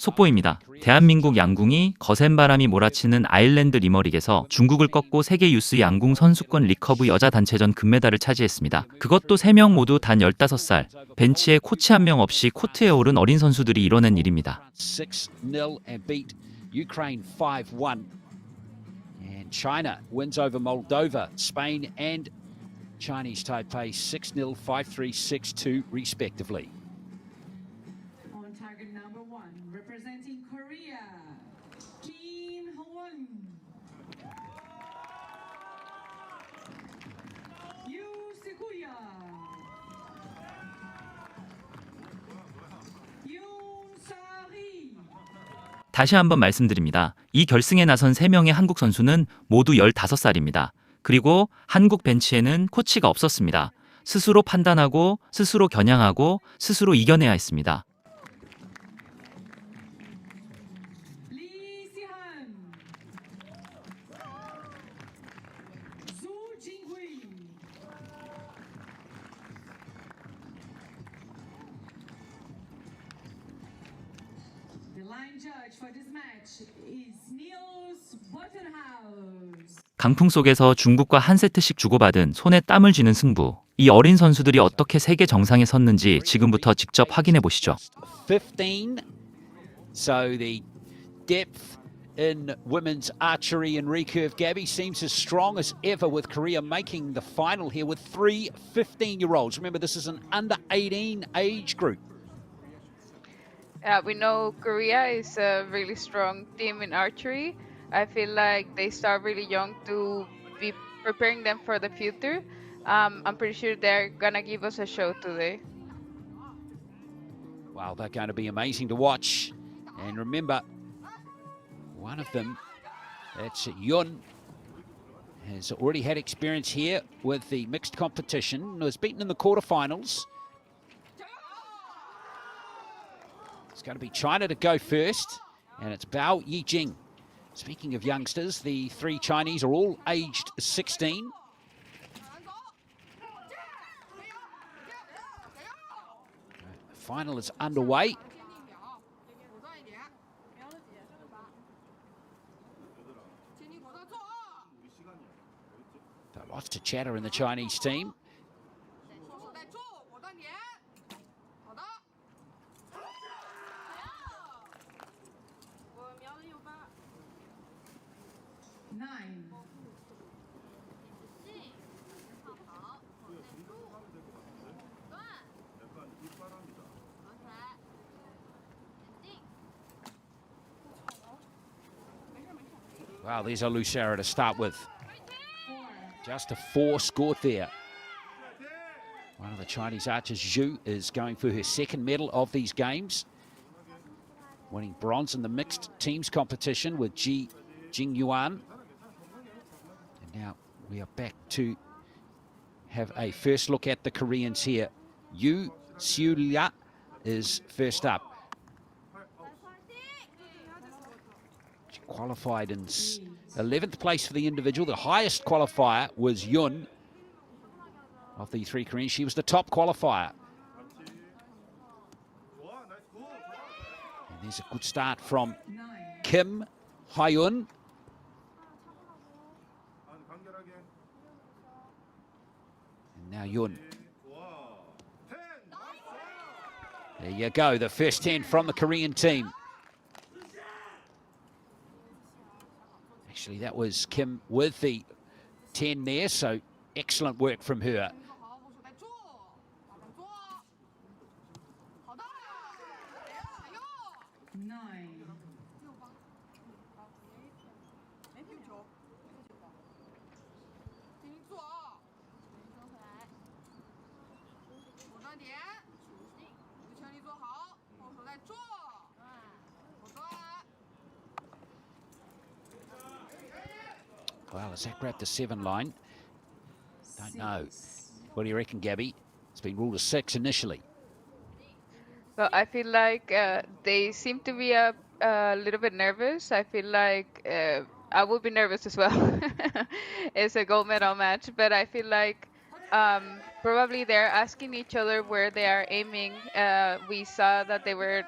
속보입니다. 대한민국 양궁이 거센 바람이 몰아치는 아일랜드 리머릭에서 중국을 꺾고 세계 유스 양궁 선수권 리커브 여자 단체전 금메달을 차지했습니다. 그것도 3명 모두 단 15살. 벤치에 코치 한 명 없이 코트에 오른 어린 선수들이 이뤄낸 일입니다. 6-0 and beat Ukraine 5-1. And China wins over Moldova, Spain and Chinese Taipei 6-0, 5-3, 6-2 respectively. On target number 1, representing Korea, Kim Hwon. 유스구야. 윤사리. 다시 한번 말씀드립니다. 이 결승에 나선 3명의 한국 선수는 모두 15살입니다. 그리고 한국 벤치에는 코치가 없었습니다. 스스로 판단하고 스스로 겨냥하고 스스로 이겨내야 했습니다. 리시한. 조진휘. The line judge for this match is Niels Bottenhaus. 강풍 속에서 중국과 한 세트씩 주고받은 손에 땀을 쥐는 승부. 이 어린 선수들이 어떻게 세계 정상에 섰는지 지금부터 직접 확인해 보시죠. 15. So the depth in women's archery and recurve, Gabby, seems as strong as ever, with Korea making the final here with 3 15-year-olds. Remember, this is an under 18 age group. We know Korea is a really strong team in archery. I feel like they start really young to be preparing them for the future. I'm pretty sure they're gonna give us a show today. Wow, they're going to be amazing to watch. And remember, one of them, that's Yun, has already had experience here with the mixed competition, was beaten in the quarterfinals. It's going to be China to go first, and it's Bao Yijing. Speaking of youngsters, the 3 Chinese are all aged 16. The final is underway. Lots to chatter in the Chinese team. Nine. Wow, there's a Lucera to start with. Just a 4 scored there. One of the Chinese archers, Zhu, is going for her second medal of these games, winning bronze in the mixed teams competition with Jing Yuan. And now we are back to have a first look at the Koreans here. Yu Xiulia is first up. She qualified in 11th place for the individual. The highest qualifier was Yun. Of the 3 Koreans, she was the top qualifier. And there's a good start from Kim Hyun. And now Yun. There you go, the first 10 from the Korean team. Actually, that was Kim with the 10 there, so excellent work from her. Nine. Well, has that grabbed the 7 line? Don't know. What do you reckon, Gabby? It's been ruled a 6 initially. Well, I feel like they seem to be a little bit nervous. I feel like I would be nervous as well. It's a gold medal match, but I feel like Probably they're asking each other where they are aiming. We saw that they were,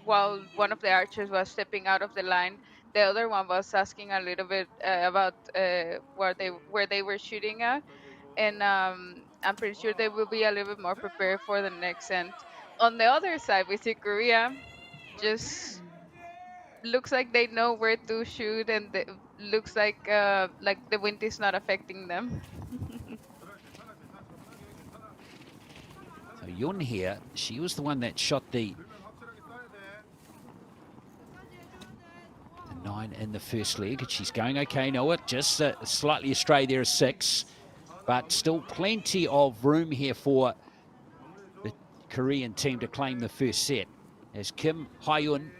while one of the archers was stepping out of the line, the other one was asking a little bit about where they were shooting at, and I'm pretty sure they will be a little bit more prepared for the next end. On the other side, we see Korea just looks like they know where to shoot, and looks like the wind is not affecting them. So Yun here, she was the one that shot the 9 in the first leg. She's going okay, Noah. Just slightly astray there, a 6. But still plenty of room here for the Korean team to claim the first set. As Kim Hyun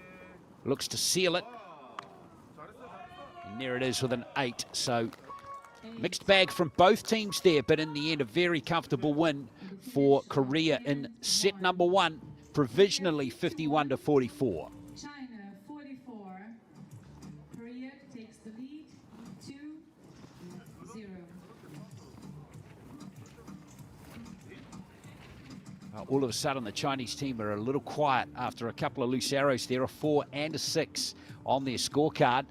looks to seal it. And there it is with an 8. So mixed bag from both teams there, but in the end, a very comfortable win for Korea in set number 1, provisionally 51-44. China 44. Korea takes the lead 2-0. All of a sudden, the Chinese team are a little quiet after a couple of loose arrows there, a 4 and a 6 on their scorecard.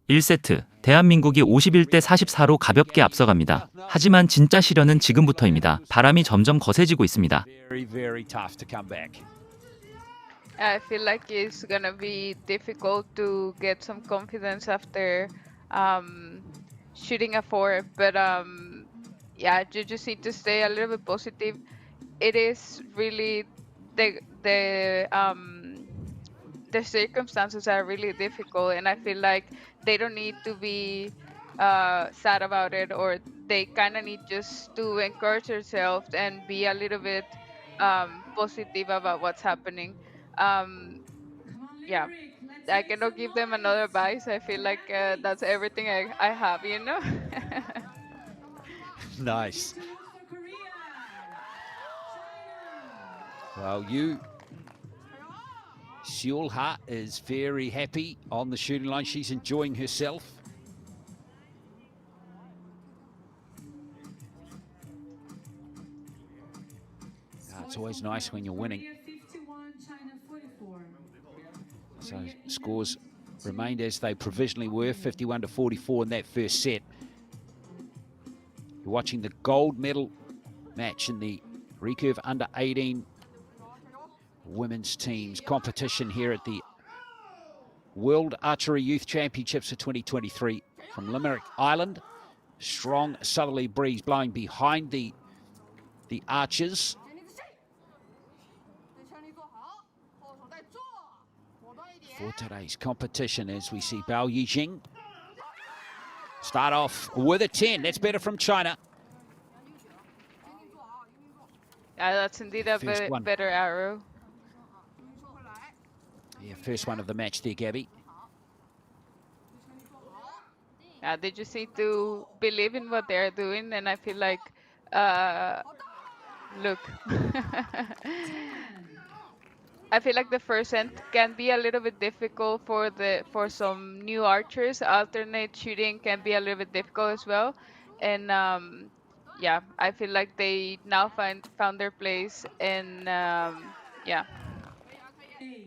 1세트, 대한민국이 51대 44로 가볍게 앞서갑니다. 하지만 진짜 시련은 지금부터입니다. 바람이 점점 거세지고 있습니다. Very, very tough to come back. I feel like it's gonna be difficult to get some confidence after shooting a 4, but yeah, you just need to stay a little bit positive. It is really the circumstances are really difficult, and I feel like they don't need to be sad about it, or they kind of need just to encourage themselves and be a little bit positive about what's happening. Yeah, I cannot give them another advice. I feel like that's everything I have, you know. Nice. For Korea. China. Well, Seul-ha is very happy on the shooting line. She's enjoying herself. It's always nice when you're winning. Korea 51, China 44. So scores remained as they provisionally were, 51-44 in that first set. You're watching the gold medal match in the recurve under 18 women's teams competition here at the World Archery Youth Championships of 2023 from Limerick Island. Strong southerly breeze blowing behind the archers. For today's competition, as we see Bao Yijing start off with a 10. That's better from China. Yeah, that's indeed a First one. better arrow. Yeah, first one of the match there, Gabby. Yeah, they just need to believe in what they're doing, and I feel like, look, I feel like the first end can be a little bit difficult for some new archers. Alternate shooting can be a little bit difficult as well, and yeah, I feel like they now found their place, and yeah. 8.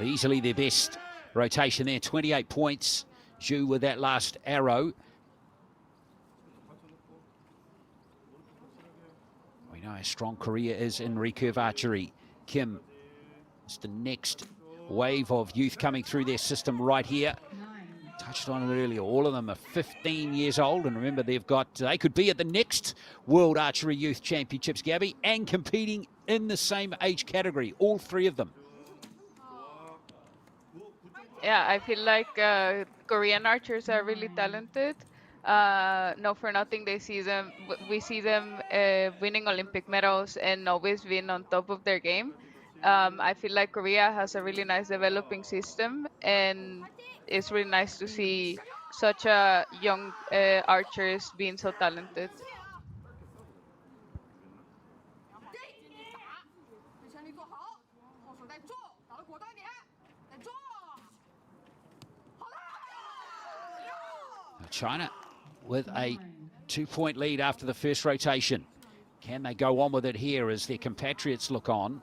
Easily their best rotation there, 28 points. Zhu with that last arrow. We know how strong Korea is in recurve archery. Kim is the next wave of youth coming through their system right here. 9. Touched on it earlier. All of them are 15 years old, and remember they could be at the next World Archery Youth Championships, Gabby, and competing in the same age category. All 3 of them. Yeah, I feel like Korean archers are really talented. No, for nothing, we see them winning Olympic medals and always being on top of their game. I feel like Korea has a really nice developing system, and it's really nice to see such a young archers being so talented. China with a 2-point lead after the first rotation. Can they go on with it here as their compatriots look on?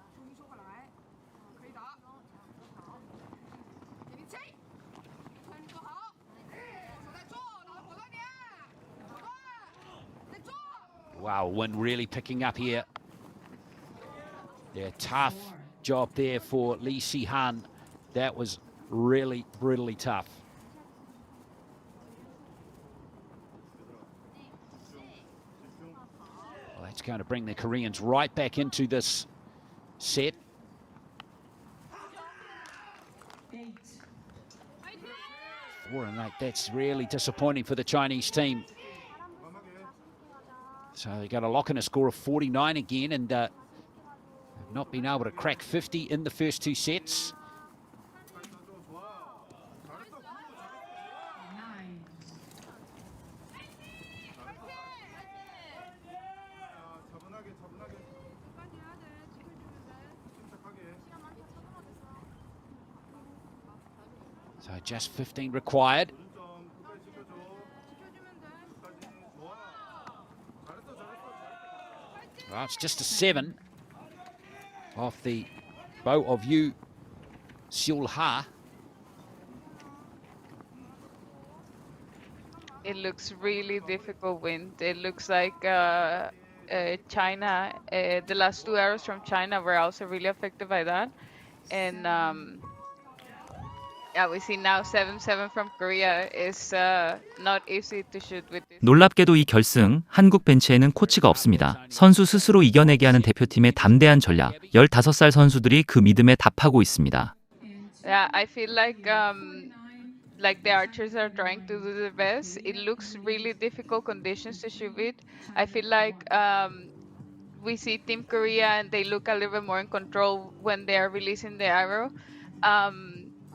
Wow, wind really picking up here. Yeah, tough job there for Lee Si-han. That was really brutally tough. Well, that's going to bring the Koreans right back into this set. 4-8, that's really disappointing for the Chinese team. So they got to lock in a score of 49 again, and have not been able to crack 50 in the first two sets. 9. So just 15 required. Well, it's just a 7 off the bow of Yu Seol-ha. It looks really difficult wind. It looks like China, the last two arrows from China were also really affected by that. And yeah, we see now 7-7 from Korea is not easy to shoot with this. 놀랍게도 이 결승, 한국 벤치에는 코치가 없습니다. 선수 스스로 이겨내게 하는 대표팀의 담대한 전략, 15살 선수들이 그 믿음에 답하고 있습니다. Yeah, I feel like the archers are trying to do their best. It looks really difficult conditions to shoot with. I feel like we see Team Korea and they look a little bit more in control when they are releasing the arrow.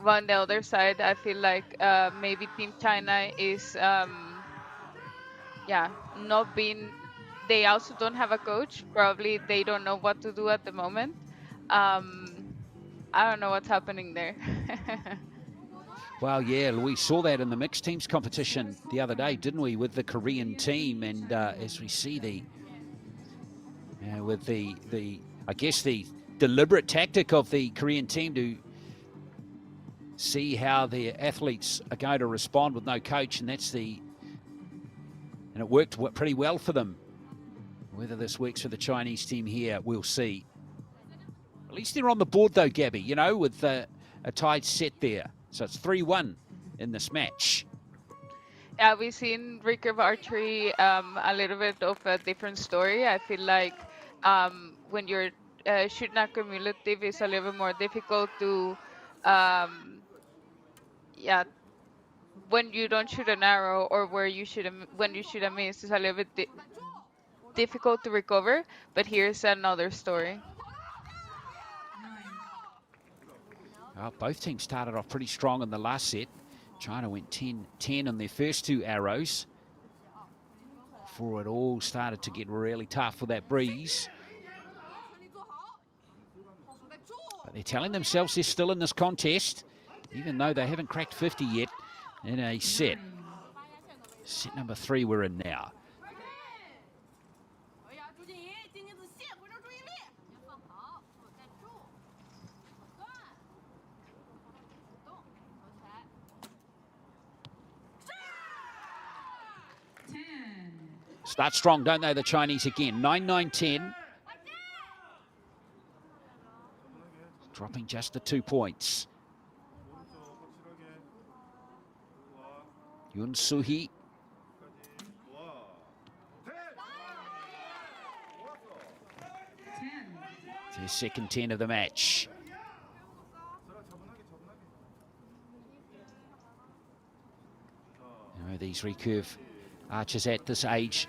On the other side, I feel like maybe Team China is not being. They also don't have a coach. Probably they don't know what to do at the moment. I don't know what's happening there. Well, yeah, we saw that in the mixed teams competition the other day, didn't we, with the Korean team? And as we see with the I guess the deliberate tactic of the Korean team to see how their athletes are going to respond with no coach, and it worked pretty well for them. Whether this works for the Chinese team here, we'll see. At least they're on the board though, Gabby, you know, with a tied set there. So it's 3-1 in this match. Yeah, we've seen recurve archery a little bit of a different story. I feel like when you're shooting a cumulative, it's a little bit more difficult to when you don't shoot an arrow or when you shoot a miss, it's a little bit difficult to recover. But here's another story. Both teams started off pretty strong in the last set. China went 10-10 on their first two arrows before it all started to get really tough with that breeze. But they're telling themselves they're still in this contest, even though they haven't cracked 50 yet in a set. Set number 3 we're in now. Start strong, don't they, the Chinese again. 9-9-10. Dropping just the 2 points. Yoon Soo-hee. It's his second 10 of the match. You know, these recurve archers at this age,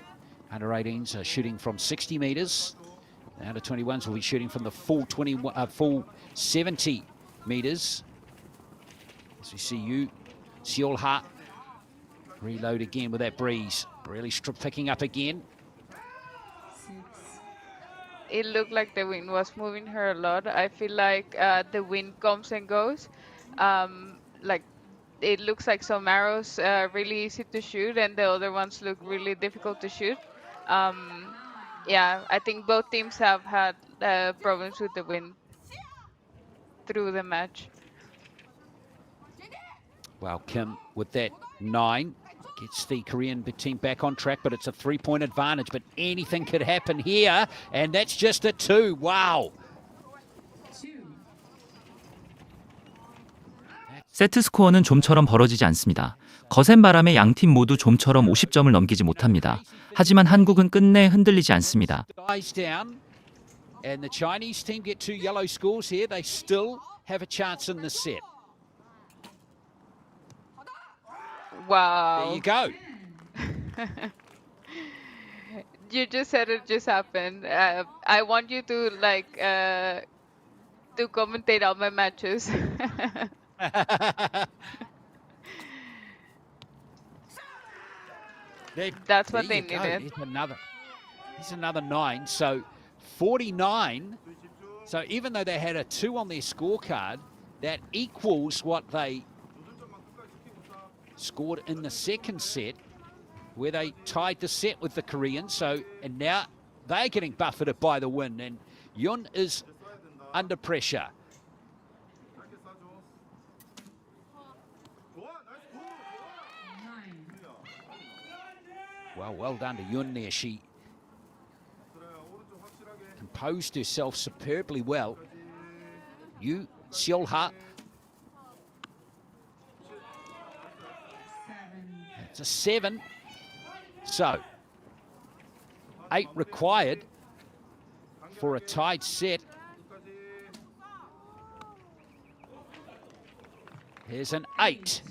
under 18s, are shooting from 60 meters. The under 21s will be shooting from the full 70 meters. As we see Yu Seol-ha reload again with that breeze, really picking up again. It looked like the wind was moving her a lot. I feel like the wind comes and goes. Like it looks like some arrows are really easy to shoot, and the other ones look really difficult to shoot. Yeah, I think both teams have had problems with the wind through the match. Well, Kim, with that 9, gets the Korean team back on track, but it's a 3-point advantage. But anything could happen here, and that's just a 2. Wow. 2. 세트 스코어는 좀처럼 벌어지지 않습니다. 거센 바람에 양팀 모두 좀처럼 50점을 넘기지 못합니다. 하지만 한국은 끝내 흔들리지 않습니다. Dies down, and the Chinese team get 2 yellow scores here. They still have a chance in the set. Wow. There you go. You just said it just happened. I want you to to commentate all my matches. That's what There they you go. needed. Here's another 9. So 49. So even though they had a 2 on their scorecard, that equals what they scored in the second set, where they tied the set with the Koreans. So, and now they're getting buffeted by the wind, and Yun is under pressure. 9. Well done to Yun there. She composed herself superbly well. Yu Seol-ha, 7. it's a 7. So 8 required for a tied set. Here's an 8.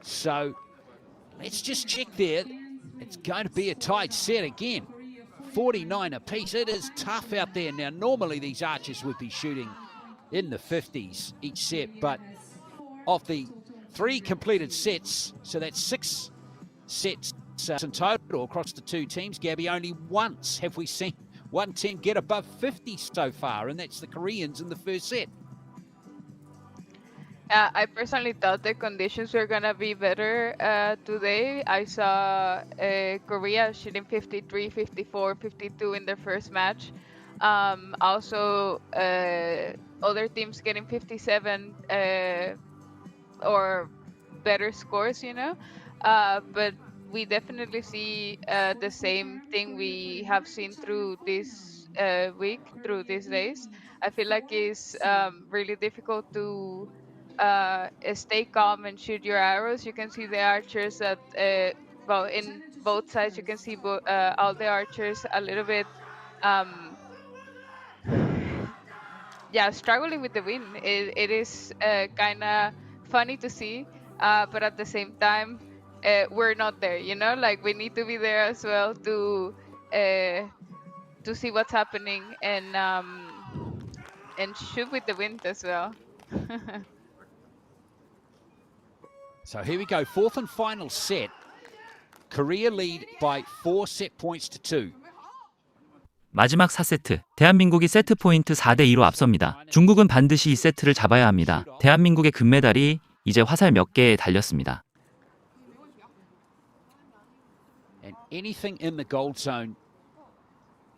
So let's just check there. It's going to be a tied set again. 49 apiece. It is tough out there. Now, normally these archers would be shooting in the 50s each set, but of the 3 completed sets, so that's 6 sets in total across the 2 teams, Gabby, only once have we seen one team get above 50 so far, and that's the Koreans in the first set. I personally thought the conditions were gonna be better today. I saw Korea shooting 53, 54, 52 in their first match. Also, other teams getting 57 or better scores, you know. But we definitely see the same thing we have seen through this week, through these days. I feel like it's really difficult to stay calm and shoot your arrows. You can see the archers that, well, in both sides, you can see all the archers a little bit, yeah, struggling with the wind. It is kind of funny to see, but at the same time, we're not there. You know, like we need to be there as well to see what's happening and shoot with the wind as well. So here we go, 4th and final set. Korea lead by 4 set points to 2. 마지막 4세트, 대한민국이 세트 포인트 4대2로 앞섭니다. 중국은 반드시 이 세트를 잡아야 합니다. 대한민국의 금메달이 이제 화살 몇 개에 달렸습니다. And anything in the gold zone,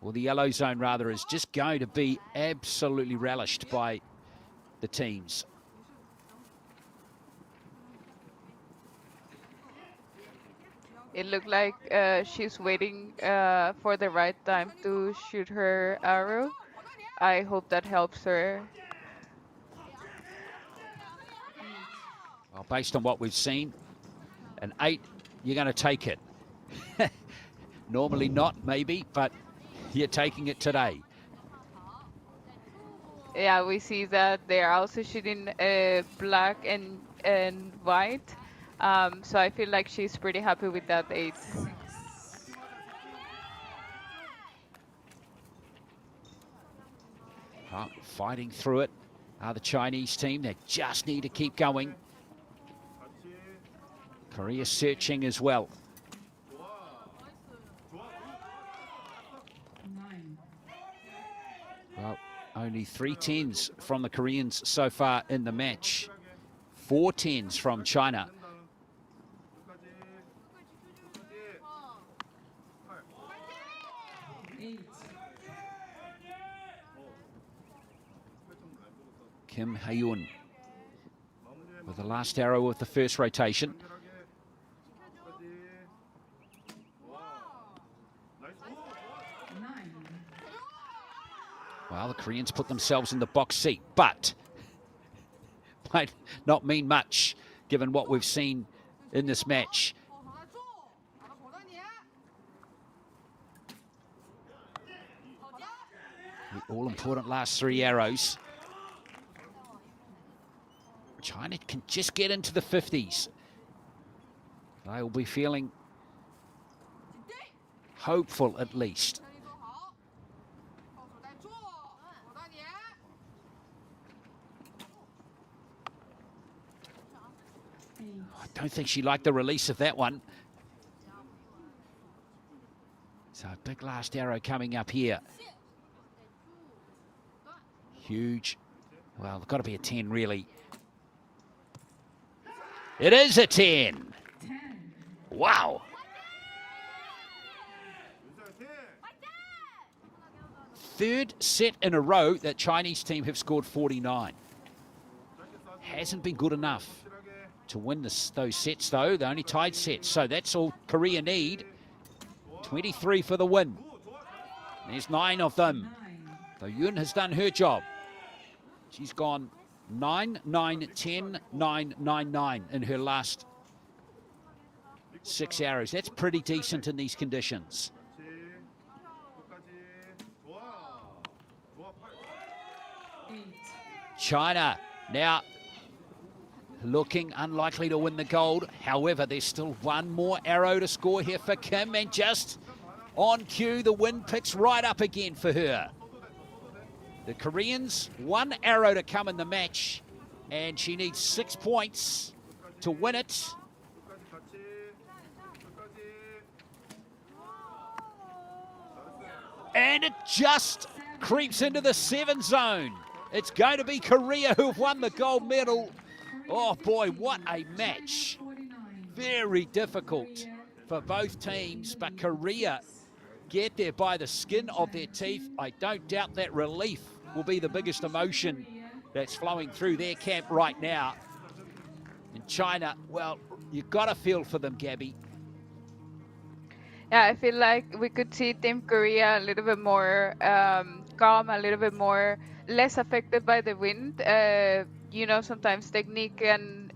or the yellow zone rather, is just going to be absolutely relished by the teams. It looked like she's waiting for the right time to shoot her arrow. I hope that helps her. Well, based on what we've seen, an 8, you're going to take it. Normally not, maybe, but you're taking it today. Yeah, we see that they're also shooting black and white. So I feel like she's pretty happy with that 8. Fighting through it are the Chinese team. They just need to keep going. Korea searching as well. 9. Well, only 3 10s from the Koreans so far in the match. 4 10s from China. Eight. Kim Hae-yun with the last arrow of the first rotation. Nine. Well, the Koreans put themselves in the box seat, but might not mean much given what we've seen in this match. The all-important last 3 arrows. China can just get into the 50s. They will be feeling hopeful at least. I don't think she liked the release of that one. So a big last arrow coming up here. Huge. Well, it's got to be a 10 really. It is a 10. 10. Wow. Third set in a row that Chinese team have scored 49. Hasn't been good enough to win those sets, though. They're only tied sets, so that's all Korea need. 23 for the win. There's 9 of them. 9. So Yun has done her job. She's gone 9, 9, 10, 9, 9, 9 in her last 6 arrows. That's pretty decent in these conditions. Eight. China now looking unlikely to win the gold. However, there's still one more arrow to score here for Kim, and just on cue, the wind picks right up again for her. The Koreans, 1 arrow to come in the match, and she needs 6 points to win it. And it just creeps into the 7 zone. It's going to be Korea who've won the gold medal. Oh boy, what a match. 49. Very difficult for both teams, but Korea get there by the skin of their teeth. I don't doubt that relief will be the biggest emotion that's flowing through their camp right now. In China, well, you've got to feel for them, Gabby. Yeah, I feel like we could see Team Korea a little bit more calm, a little bit more less affected by the wind. You know, sometimes technique can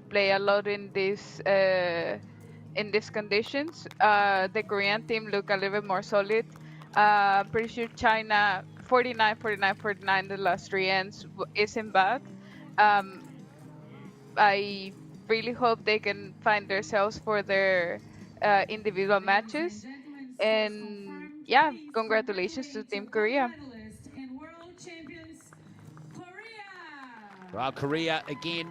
play a lot in these conditions. The Korean team look a little bit more solid. Pretty sure China 49, 49, 49 the last 3 ends isn't bad. I really hope they can find themselves for their individual matches. And yeah, congratulations to Team Korea. Medalist and world champions, Korea. Well, Korea again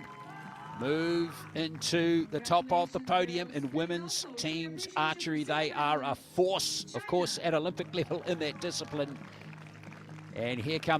move into the top of the podium in women's teams archery. They are a force, of course, at Olympic level in that discipline. And here comes